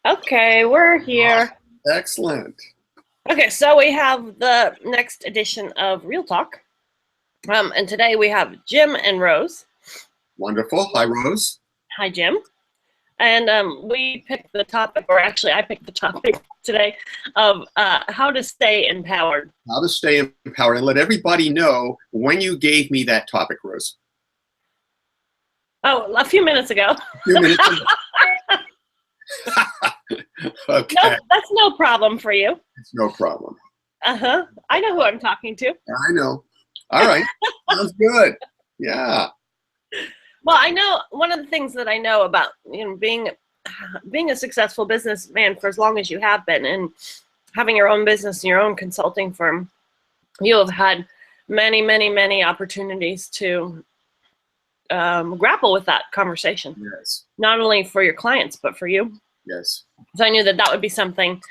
Okay, we're here. Excellent. Okay, so we have the next edition of Real Talk. And today we have Jim and Rose. Wonderful. Hi, Rose. Hi, Jim. And we picked the topic, or actually, I picked the topic today of how to stay empowered. How to stay empowered, and let everybody know when you gave me that topic, Rose. Oh, a few minutes ago. A few minutes ago. Okay. No, that's no problem for you. It's no problem. Uh-huh. I know who I'm talking to. I know. All right. Sounds good. Yeah. Well, I know one of the things that I know about being a successful businessman for as long as you have been, and having your own business and your own consulting firm, you have had many, many, many opportunities to grapple with that conversation. Yes. Not only for your clients, but for you. Yes. So I knew that would be something,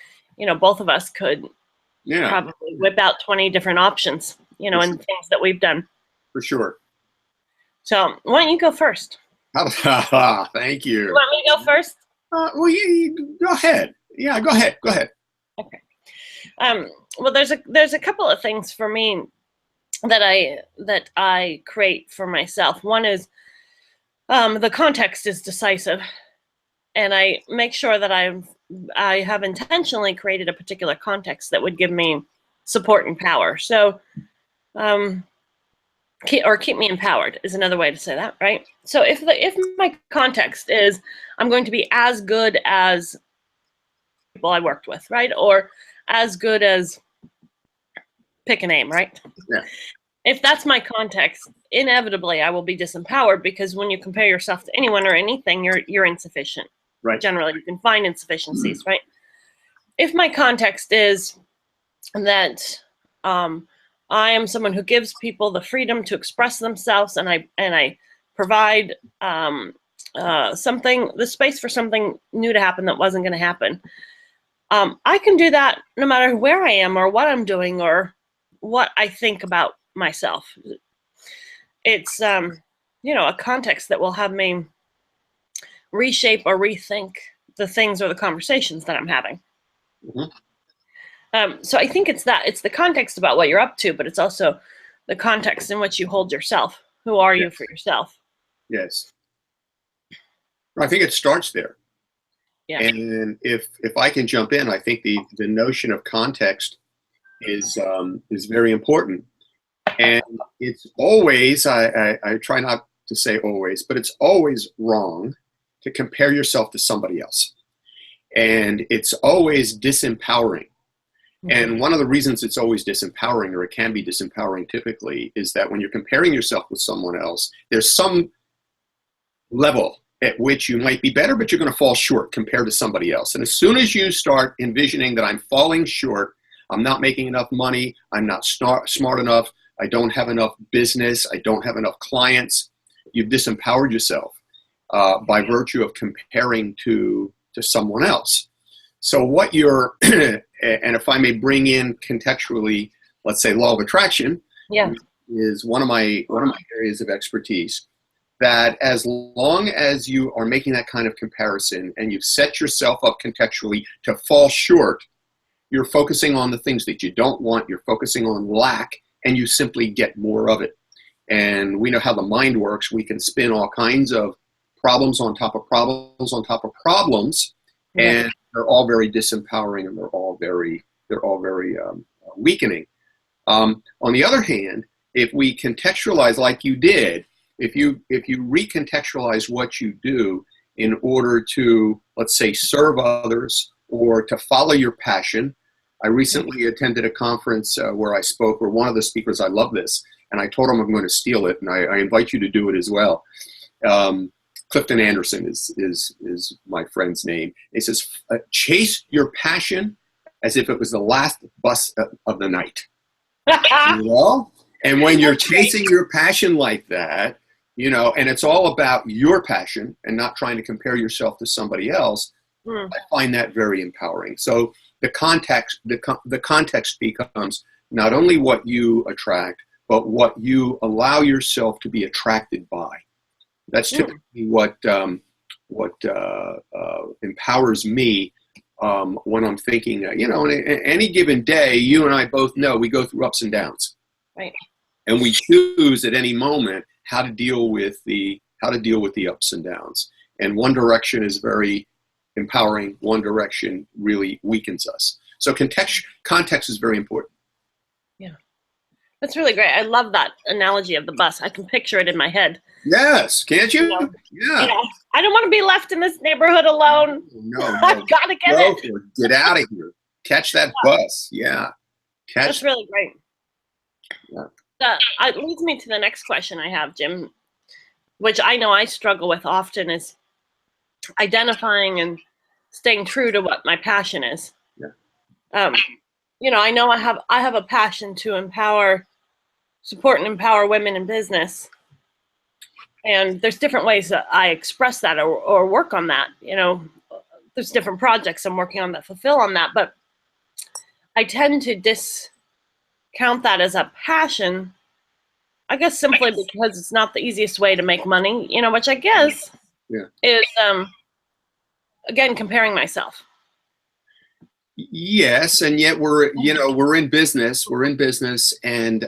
both of us could probably whip out 20 different options, and things that we've done. For sure. So why don't you go first? Thank you. You want me to go first? Well, you go ahead. Yeah, go ahead. Go ahead. Okay. Well, there's a couple of things for me that I create for myself. One is the context is decisive, and I make sure that I have intentionally created a particular context that would give me support and power. So, keep me empowered is another way to say that, right? So if my context is I'm going to be as good as people I worked with, right, or as good as pick a name, right? Yeah. If that's my context, inevitably I will be disempowered, because when you compare yourself to anyone or anything, you're insufficient. Right. Generally, you can find insufficiencies, right? If my context is that I am someone who gives people the freedom to express themselves, and I provide the space for something new to happen that wasn't going to happen. I can do that no matter where I am or what I'm doing or what I think about myself. It's a context that will have me reshape or rethink the things or the conversations that I'm having. Mm-hmm. So I think it's the context about what you're up to, but it's also the context in which you hold yourself. Who are you for yourself? Yes. I think it starts there. Yeah. And if I can jump in, I think the notion of context is very important. And it's always, I try not to say always, but it's always wrong to compare yourself to somebody else. And it's always disempowering. And one of the reasons it's always disempowering, or it can be disempowering typically, is that when you're comparing yourself with someone else, there's some level at which you might be better, but you're going to fall short compared to somebody else. And as soon as you start envisioning that I'm falling short, I'm not making enough money, I'm not smart enough, I don't have enough business, I don't have enough clients, you've disempowered yourself by virtue of comparing to someone else. So what you're, and if I may bring in contextually, let's say law of attraction, is one of my areas of expertise. That as long as you are making that kind of comparison and you've set yourself up contextually to fall short, you're focusing on the things that you don't want, you're focusing on lack, and you simply get more of it. And we know how the mind works. We can spin all kinds of problems on top of problems on top of problems, and they're all very disempowering, and they're all very weakening. On the other hand, if we contextualize like you did, if you recontextualize what you do in order to, let's say, serve others or to follow your passion. I recently attended a conference where I spoke, where one of the speakers, I love this, and I told him I'm going to steal it, and I invite you to do it as well. Clifton Anderson is my friend's name. He says, chase your passion as if it was the last bus of the night. And when you're chasing your passion like that, and it's all about your passion and not trying to compare yourself to somebody else, I find that very empowering. So the context becomes not only what you attract, but what you allow yourself to be attracted by. That's typically what empowers me when I'm thinking, in any given day, you and I both know we go through ups and downs. Right. And we choose at any moment how to deal with the ups and downs. And one direction is very empowering. One direction really weakens us. So context is very important. Yeah. That's really great. I love that analogy of the bus. I can picture it in my head. Yes, can't you? Yeah. I don't want to be left in this neighborhood alone. No. I've got to get out of here. Catch that bus. Yeah. That's really great. Yeah. It leads me to the next question I have, Jim, which I know I struggle with often, is identifying and staying true to what my passion is. Yeah. I know I have a passion to support and empower women in business. And there's different ways that I express that or work on that. There's different projects I'm working on that fulfill on that, but I tend to discount that as a passion, I guess simply because it's not the easiest way to make money, which I guess is, again, comparing myself. Yes, and yet we're in business. We're in business, and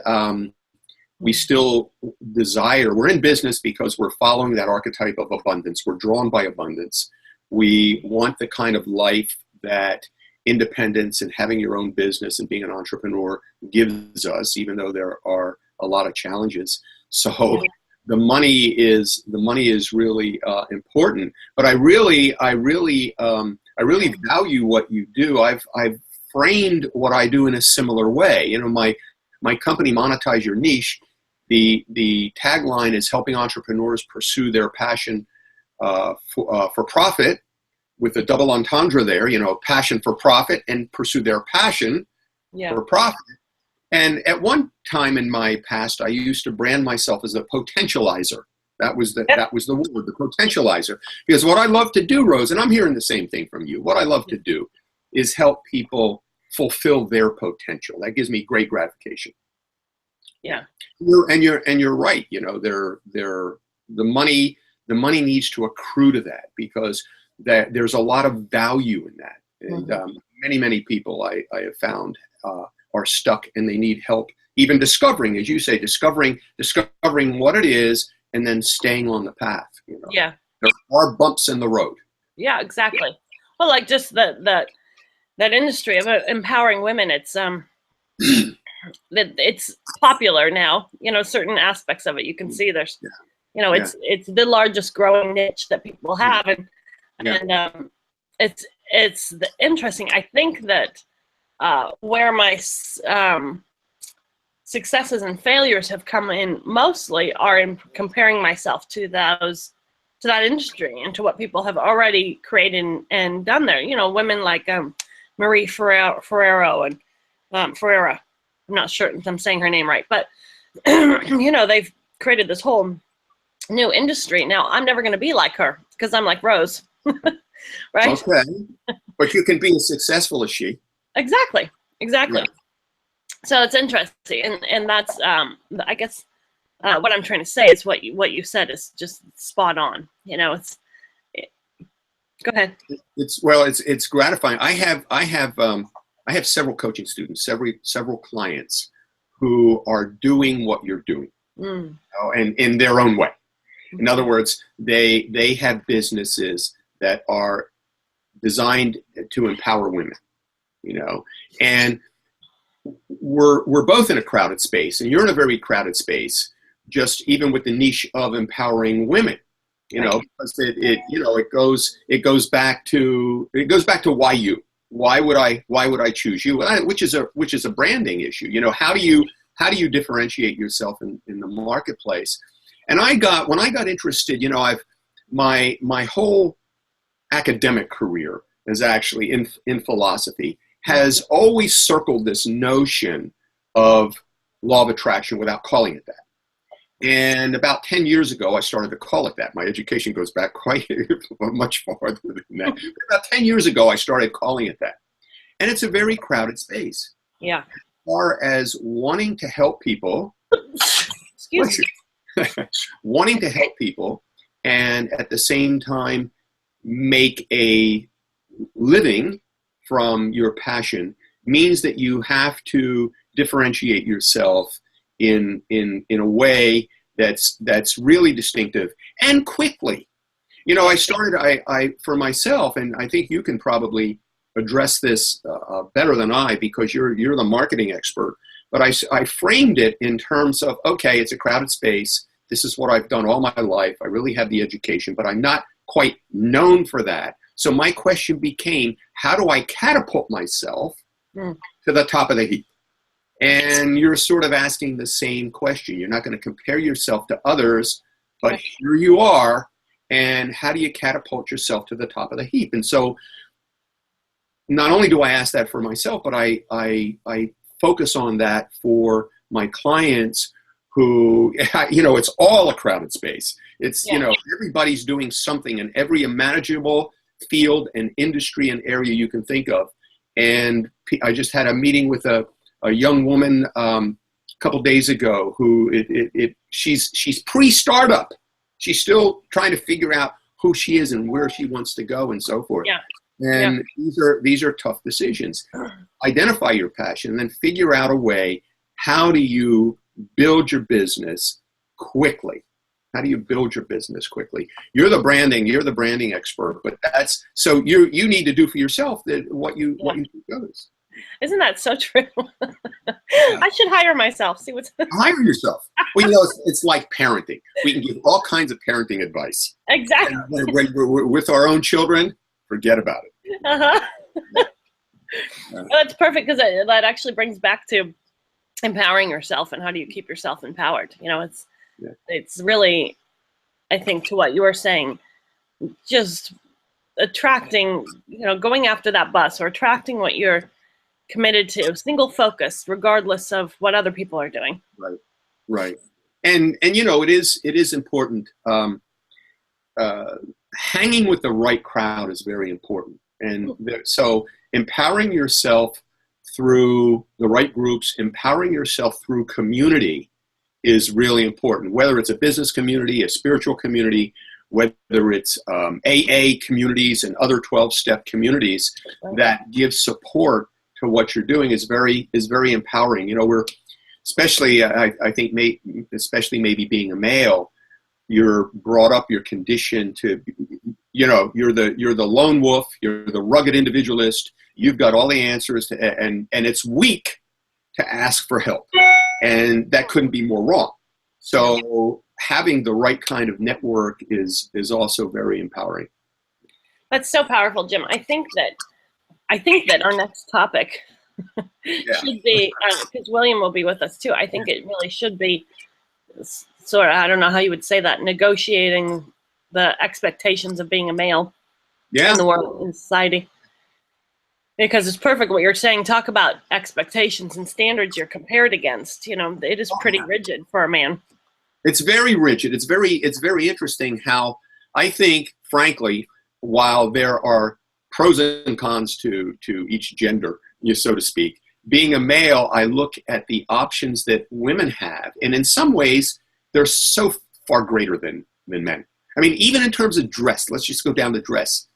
we still desire. We're in business because we're following that archetype of abundance. We're drawn by abundance. We want the kind of life that independence and having your own business and being an entrepreneur gives us, even though there are a lot of challenges. So the money is really important. But I really value what you do. I've framed what I do in a similar way. My company, Monetize Your Niche, the tagline is helping entrepreneurs pursue their passion for profit, with a double entendre there, passion for profit and pursue their passion for profit. And at one time in my past, I used to brand myself as a potentializer. That was the word, the potentializer. Because what I love to do, Rose, and I'm hearing the same thing from you, what I love to do is help people fulfill their potential. That gives me great gratification. Yeah. And you're right. The money needs to accrue to that, because there's a lot of value in that. And many people I have found are stuck, and they need help even discovering, as you say, discovering what it is, and then staying on the path. Yeah. There are bumps in the road. Yeah, exactly. Well, like just that industry of empowering women, it's it's popular now. Certain aspects of it, you can see there's, it's the largest growing niche that people have, and it's interesting. I think that where my successes and failures have come in mostly are in comparing myself to that industry and to what people have already created and done there. Women like Marie Ferrero and Ferreira. I'm not sure if I'm saying her name right, but they've created this whole new industry. Now, I'm never going to be like her because I'm like Rose, right? Okay, but you can be as successful as she. Exactly. Yeah. So it's interesting, and that's I guess what I'm trying to say is what you said is just spot on. Go ahead. It's gratifying. I have several coaching students, several clients who are doing what you're doing, and in their own way. In other words, they have businesses that are designed to empower women, and we're both in a crowded space, and you're in a very crowded space, just even with the niche of empowering women, because it goes back to why you. Why would I choose you? Which is a branding issue. How do you differentiate yourself in the marketplace? And when I got interested, I've my whole academic career is actually in philosophy, has always circled this notion of law of attraction without calling it that. And about 10 years ago, I started to call it that. My education goes back quite much farther than that. About 10 years ago, I started calling it that. And it's a very crowded space. Yeah. As far as wanting to help people, wanting to help people, and at the same time make a living from your passion means that you have to differentiate yourself in a way that's really distinctive and quickly. You know, I for myself, and I think you can probably address this better than I, because you're the marketing expert. But I framed it in terms of, okay, it's a crowded space. This is what I've done all my life. I really have the education, but I'm not quite known for that. So my question became, how do I catapult myself to the top of the heap? And you're sort of asking the same question. You're not going to compare yourself to others, but here you are. And how do you catapult yourself to the top of the heap? And so not only do I ask that for myself, but I focus on that for my clients who, you know, it's all a crowded space. It's, you know, everybody's doing something in every imaginable field and industry and area you can think of. And I just had a meeting with a young woman a couple days ago who she's pre-startup. She's still trying to figure out who she is and where she wants to go and so forth. Yeah. And these are tough decisions. Identify your passion and then figure out a way. How do you build your business quickly? How do you build your business quickly? You're the branding expert, but that's so you need to do for yourself what you think goes. Isn't that so true? I should hire myself. See what's hire yourself. Well, you know, it's like parenting. We can give all kinds of parenting advice. Exactly. And when we're with our own children, forget about it. Well, that's perfect, because that actually brings back to empowering yourself and how do you keep yourself empowered. You know, it's really, I think, to what you were saying, just attracting, you know, going after that bus or attracting what you're committed to, single focused, regardless of what other people are doing. Right. And you know, it is important. Hanging with the right crowd is very important. And so empowering yourself through the right groups, empowering yourself through community is really important, whether it's a business community, a spiritual community, whether it's AA communities and other 12-step communities that give support to what you're doing is very empowering. You know, we're especially, I think, especially maybe being a male, you're brought up, you're conditioned to, you know, you're the lone wolf, you're the rugged individualist. You've got all the answers, and it's weak to ask for help, and that couldn't be more wrong. So having the right kind of network is also very empowering. That's so powerful, Jim. I think that our next topic should be, because William will be with us too. I think it really should be sort of, I don't know how you would say that, negotiating the expectations of being a male in the world, in society. Because it's perfect what you're saying. Talk about expectations and standards you're compared against. You know, it is pretty rigid for a man. It's very rigid. It's very interesting how I think, frankly, while there are pros and cons to each gender, so to speak, being a male, I look at the options that women have, and in some ways, they're so far greater than men. I mean, even in terms of dress, let's just go down to dress.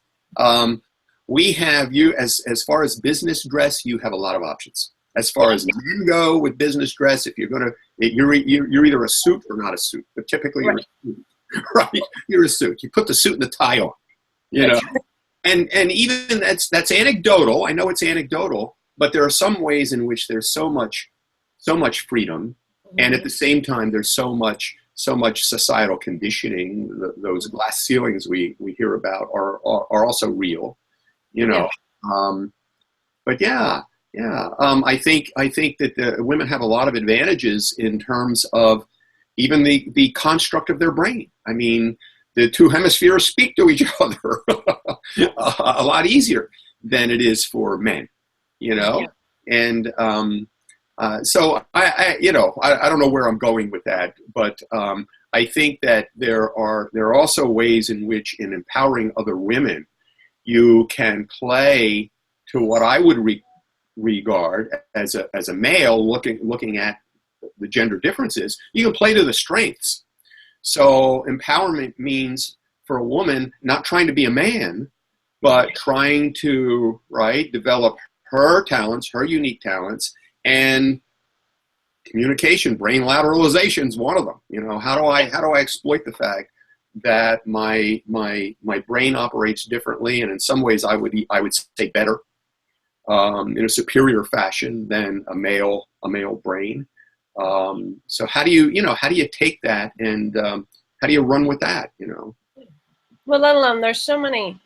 We have as far as business dress, you have a lot of options. As far as men go with business dress, if you're either a suit or not a suit, but typically you're a suit, right? You're a suit. You put the suit and the tie on, you know. And even that's anecdotal. I know it's anecdotal, but there are some ways in which there's so much freedom, and at the same time there's so much societal conditioning. Those glass ceilings we hear about are also real. You know, but I think that the women have a lot of advantages in terms of even the construct of their brain. I mean, the two hemispheres speak to each other a lot easier than it is for men. You know, and so I don't know where I'm going with that, but I think that there are also ways in which, in empowering other women, you can play to what I would regard as a male looking at the gender differences. You can play to the strengths. So empowerment means for a woman not trying to be a man, but trying to, right, develop her talents, her unique talents, and communication, brain lateralization is one of them. You know, how do I exploit the fact that my brain operates differently, and in some ways I would say better, in a superior fashion than a male brain. So how do you take that and how do you run with that? You know. Well, let alone there's so many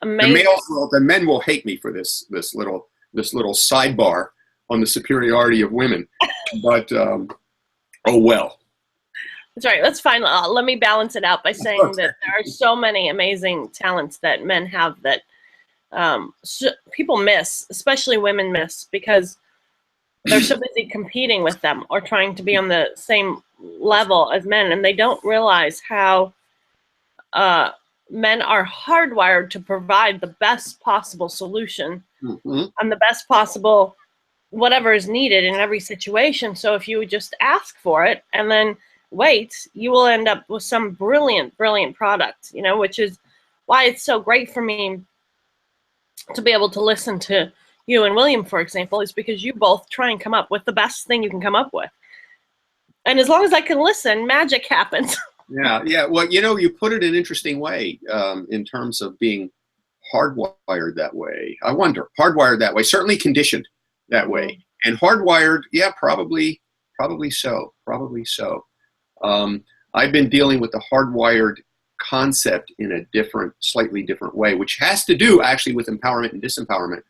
amazing. The men will hate me for this little sidebar on the superiority of women, but oh well. That's right. Let's find. Let me balance it out by saying that there are so many amazing talents that men have that people miss, especially women miss, because they're so busy competing with them or trying to be on the same level as men, and they don't realize how men are hardwired to provide the best possible solution and the best possible whatever is needed in every situation. So if you would just ask for it and then wait, you will end up with some brilliant product, you know, which is why it's so great for me to be able to listen to you and William, for example, is because you both try and come up with the best thing you can come up with. And as long as I can listen, magic happens. Yeah. Well, you know, you put it in an interesting way in terms of being hardwired that way. I wonder, hardwired that way, certainly conditioned that way, and hardwired, yeah, probably so. I've been dealing with the hardwired concept in a slightly different way, which has to do actually with empowerment and disempowerment.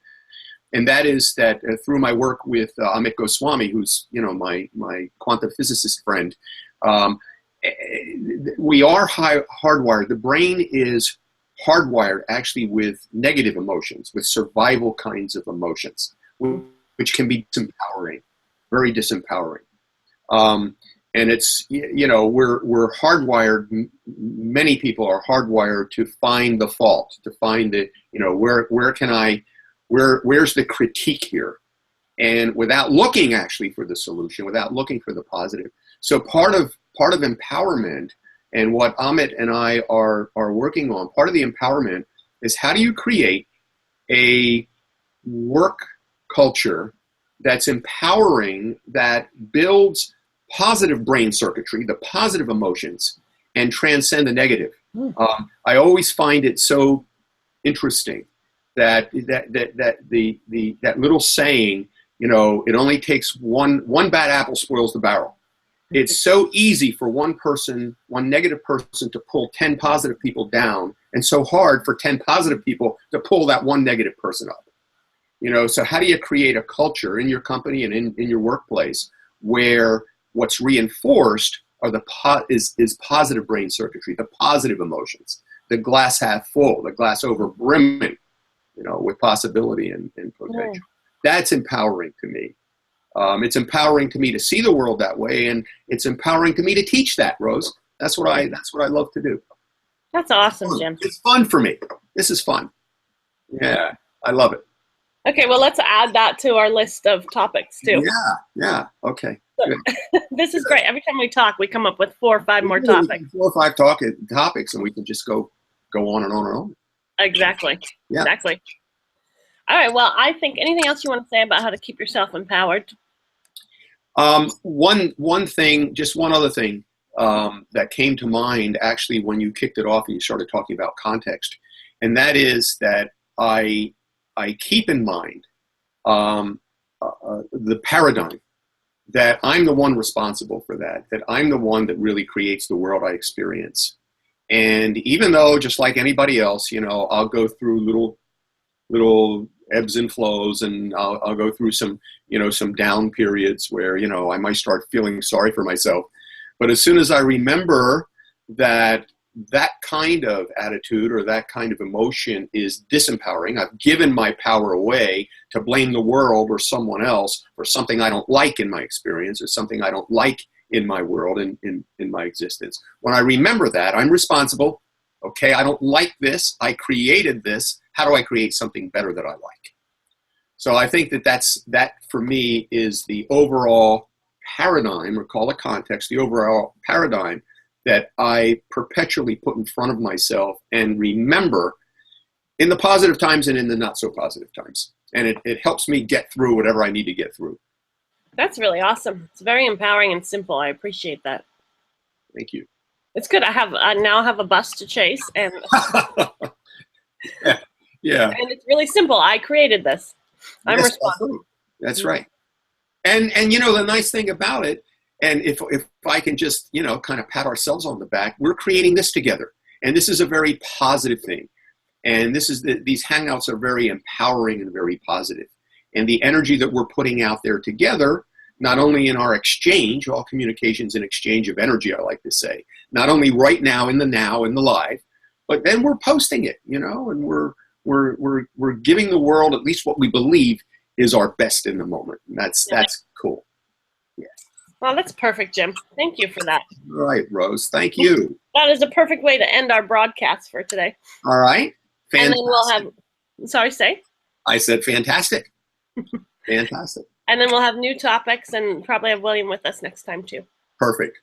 And that is that through my work with Amit Goswami, who's, you know, my quantum physicist friend, we are hardwired. The brain is hardwired actually with negative emotions, with survival kinds of emotions, which can be disempowering, very disempowering. And it's, you know, we're hardwired. Many people are hardwired to find the fault, to find the, you know, where's the critique here, and without looking actually for the solution, without looking for the positive. So part of empowerment, and what Amit and I are working on, part of the empowerment is how do you create a work culture that's empowering, that builds positive brain circuitry, the positive emotions, and transcend the negative. I always find it so interesting that little saying, you know, it only takes one bad apple spoils the barrel. It's so easy for one negative person to pull 10 positive people down, and so hard for 10 positive people to pull that one negative person up. You know, so how do you create a culture in your company and in your workplace where what's reinforced are is positive brain circuitry, the positive emotions, the glass half full, the glass over brimming, you know, with possibility and potential. That's empowering to me. It's empowering to me to see the world that way, and it's empowering to me to teach that, Rose. That's what I love to do. That's awesome, Jim. It's fun for me. This is fun. Yeah, I love it. Okay, well, let's add that to our list of topics too. Yeah. Okay. This is great. Every time we talk, we come up with 4 or 5 more topics. 4 or 5 topics, and we can just go on and on and on. Exactly. Yeah. Exactly. All right. Well, I think anything else you want to say about how to keep yourself empowered? One thing, just one other thing that came to mind actually when you kicked it off and you started talking about context, and that is that I keep in mind the paradigm that I'm the one responsible for that I'm the one that really creates the world I experience. And even though, just like anybody else, you know, I'll go through little ebbs and flows, and I'll go through some down periods where, you know, I might start feeling sorry for myself. But as soon as I remember that kind of attitude or that kind of emotion is disempowering, I've given my power away to blame the world or someone else for something I don't like in my experience or something I don't like in my world, in my existence. When I remember that, I'm responsible. Okay, I don't like this. I created this. How do I create something better that I like? So I think that for me is the overall paradigm, or call it context, the overall paradigm that I perpetually put in front of myself and remember in the positive times and in the not so positive times. And it helps me get through whatever I need to get through. That's really awesome. It's very empowering and simple. I appreciate that. Thank you. It's good. I now have a bus to chase, and Yeah. and it's really simple. I created this. I'm Yes, responsible. That's right. And the nice thing about it, and if I can just, kind of pat ourselves on the back, we're creating this together. And this is a very positive thing. And these hangouts are very empowering and very positive. And the energy that we're putting out there together, not only in our exchange, all communications and exchange of energy, I like to say, not only right now in the live, but then we're posting it, and we're giving the world at least what we believe is our best in the moment. And that's cool. Yeah. Well, that's perfect, Jim. Thank you for that. All right, Rose. Thank you. That is a perfect way to end our broadcast for today. All right. And Fantastic. then we'll have, sorry, say? I said fantastic. Fantastic. And then we'll have new topics and probably have William with us next time too. Perfect.